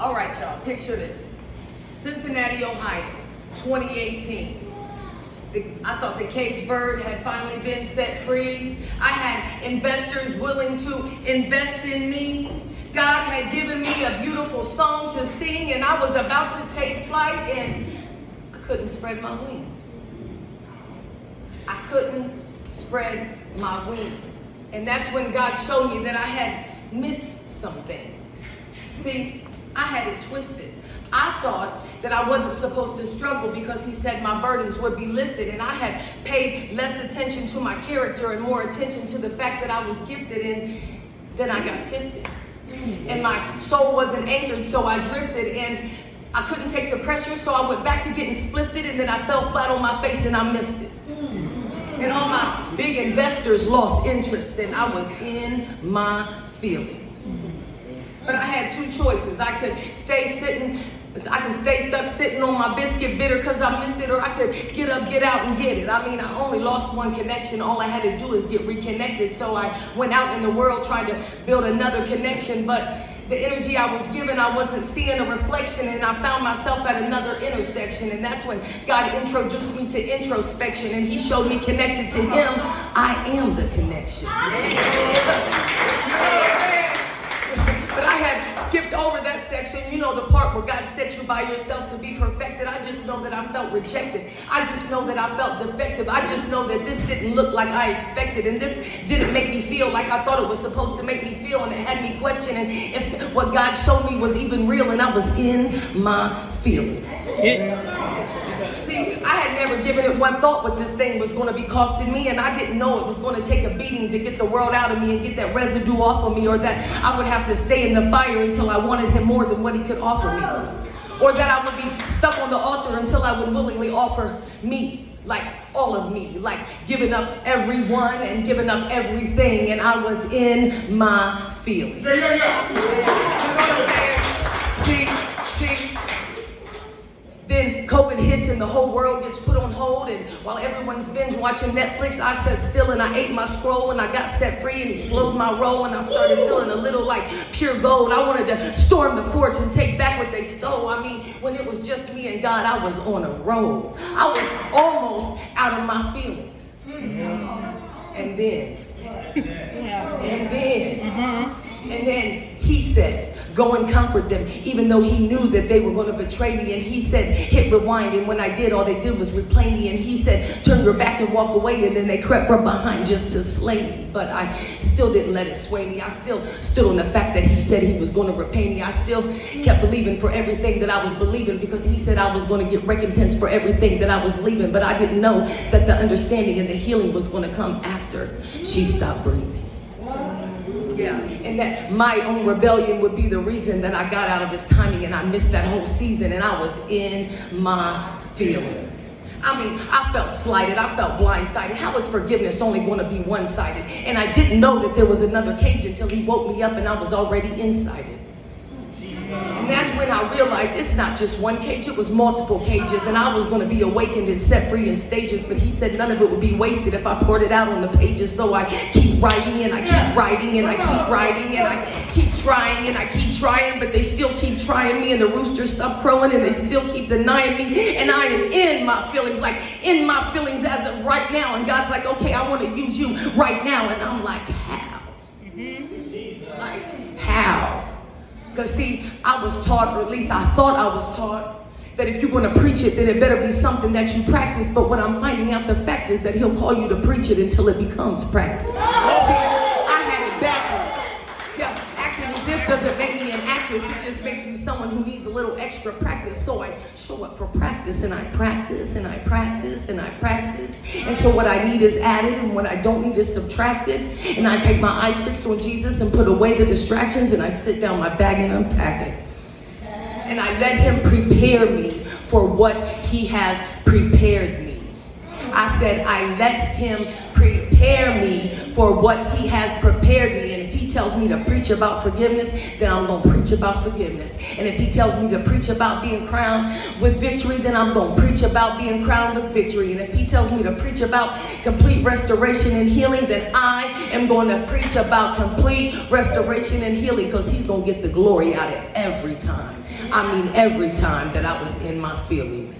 All right, y'all, picture this. Cincinnati, Ohio, 2018. I thought the caged bird had finally been set free. I had investors willing to invest in me. God had given me a beautiful song to sing, and I was about to take flight, and I couldn't spread my wings. I couldn't spread my wings. And that's when God showed me that I had missed some things. See, I had it twisted. I thought that I wasn't supposed to struggle because he said my burdens would be lifted, and I had paid less attention to my character and more attention to the fact that I was gifted, and then I got sifted. And my soul wasn't anchored, so I drifted, and I couldn't take the pressure, so I went back to getting splifted, and then I fell flat on my face and I missed it. And all my big investors lost interest, and I was in my feelings. But I had two choices. I could stay stuck sitting on my biscuit bitter because I missed it, or I could get up, get out, and get it. I mean, I only lost one connection. All I had to do is get reconnected. So I went out in the world trying to build another connection, but the energy I was given, I wasn't seeing a reflection, and I found myself at another intersection. And that's when God introduced me to introspection, and he showed me connected to him. I am the connection. But I had skipped over that section, you know, the part where God set you by yourself to be perfected. I just know that I felt rejected. I just know that I felt defective. I just know that this didn't look like I expected, and this didn't make me feel like I thought it was supposed to make me feel, and it had me questioning if what God showed me was even real, and I was in my feelings. See, I had never given it one thought what this thing was going to be costing me, and I didn't know it was going to take a beating to get the world out of me and get that residue off of me, or that I would have to stay in the fire until I wanted him more than what he could offer me, or that I would be stuck on the altar until I would willingly offer me, like all of me, like giving up everyone and giving up everything, and I was in my feelings. You know what I'm saying? See. Then COVID hits and the whole world gets put on hold, and while everyone's binge watching Netflix, I sat still and I ate my scroll, and I got set free, and he slowed my roll, and I started feeling a little like pure gold. I wanted to storm the forts and take back what they stole. I mean, when it was just me and God, I was on a roll. I was almost out of my feelings. And then he said, go and comfort them, even though he knew that they were going to betray me. And he said, hit rewind. And when I did, all they did was replay me. And he said, turn your back and walk away. And then they crept from behind just to slay me. But I still didn't let it sway me. I still stood on the fact that he said he was going to repay me. I still kept believing for everything that I was believing, because he said I was going to get recompense for everything that I was leaving. But I didn't know that the understanding and the healing was going to come after she stopped breathing. Yeah, and that my own rebellion would be the reason that I got out of his timing, and I missed that whole season, and I was in my feelings. I mean, I felt slighted. I felt blindsided. How is forgiveness only going to be one-sided? And I didn't know that there was another cage until he woke me up, and I was already inside it. And that's when I realized it's not just one cage, it was multiple cages, and I was going to be awakened and set free in stages, but he said none of it would be wasted if I poured it out on the pages. So I keep writing, and I keep writing, and I keep writing, and I keep trying, and I keep trying, but they still keep trying me, and the roosters stop crowing, and they still keep denying me, and I am in my feelings, like in my feelings as of right now. And God's like, okay, I want to use you right now. And I'm like, how? Like, how? Because see, I was taught, or at least I thought I was taught, that if you're going to preach it, then it better be something that you practice. But what I'm finding out, the fact is that he'll call you to preach it until it becomes practice. See, I had it backwards. Yeah, acting as if doesn't make me an actress. It just makes me someone who needs a little extra practice. So I show up for practice, and I practice, and I practice, and I practice, until what I need is added and what I don't need is subtracted. And I take my eyes fixed on Jesus and put away the distractions, and I sit down my bag and unpack it. And I let him prepare me for what he has prepared me. I said, I let him prepare me for what he has prepared me. And if he tells me to preach about forgiveness, then I'm going to preach about forgiveness. And if he tells me to preach about being crowned with victory, then I'm going to preach about being crowned with victory. And if he tells me to preach about complete restoration and healing, then I am going to preach about complete restoration and healing, because he's going to get the glory out of every time. I mean, every time that I was in my feelings.